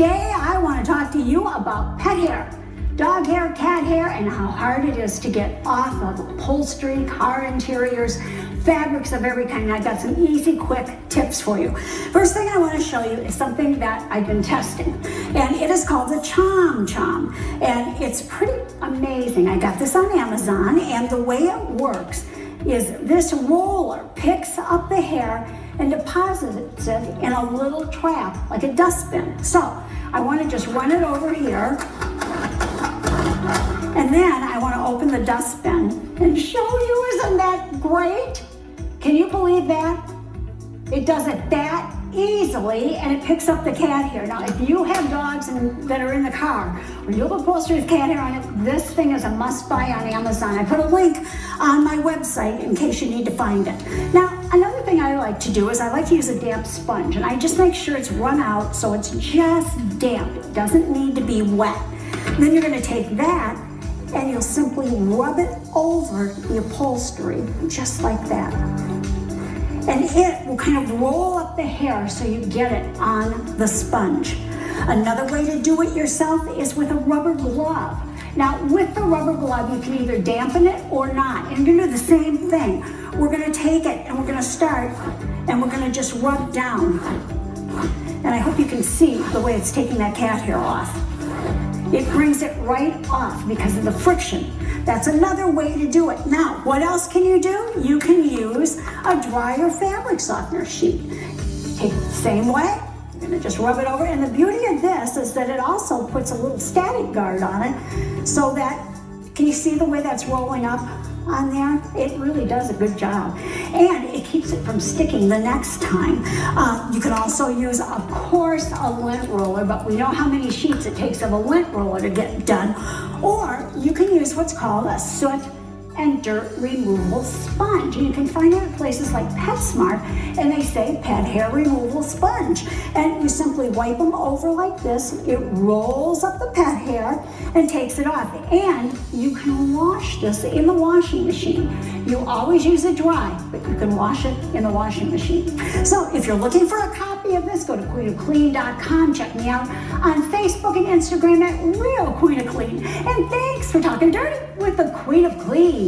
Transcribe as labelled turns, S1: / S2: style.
S1: today I want to talk to you about pet hair. Dog hair, cat hair, and how hard it is to get off of upholstery, car interiors, fabrics of every kind. I've got some easy, quick tips for you. First thing I want to show you is something that I've been testing, and it is called the Chom Chom, and it's pretty amazing. I got this on Amazon, and the way it works is this roller picks up the hair and deposits it in a little trap, like a dustbin. So I want to just run it over here. And then I want to open the dustbin and show you. Isn't that great? Can you believe that? It does it that easily, and it picks up the cat hair. Now, if you have dogs that are in the car, or you have upholstery with cat hair on it, this thing is a must-buy on Amazon. I put a link on my website in case you need to find it. Now, another thing I like to do is I like to use a damp sponge, and I just make sure it's run out so it's just damp. It doesn't need to be wet. Then you're going to take that and you'll simply rub it over the upholstery, just like that. And it will kind of roll up the hair so you get it on the sponge. Another way to do it yourself is with a rubber glove. Now, with the rubber glove, you can either dampen it or not. And you're gonna do the same thing. We're gonna take it and we're gonna start and we're gonna just rub down. And I hope you can see the way it's taking that cat hair off. It brings it right off because of the friction. That's another way to do it. Now, what else can you do? You can use a dryer fabric softener sheet. Take it the same way. You're gonna just rub it over. And the beauty of this is that it also puts a little static guard on it so that, can you see the way that's rolling up on there? It really does a good job. And it keeps it from sticking the next time. You can also use, of course, a lint roller, but we know how many sheets it takes of a lint roller to get done. Or you can use what's called a soot and dirt removal sponge. And you can find it at places like PetSmart, and they say pet hair removal sponge. And you simply wipe them over like this. It rolls up the pet hair and takes it off. And you can wash this in the washing machine. You always use it dry, but you can wash it in the washing machine. So if you're looking for a copy of this, go to queenofclean.com. Check me out on Facebook and Instagram at Real Queen of Clean. And thanks for talking dirty with the Queen of Clean.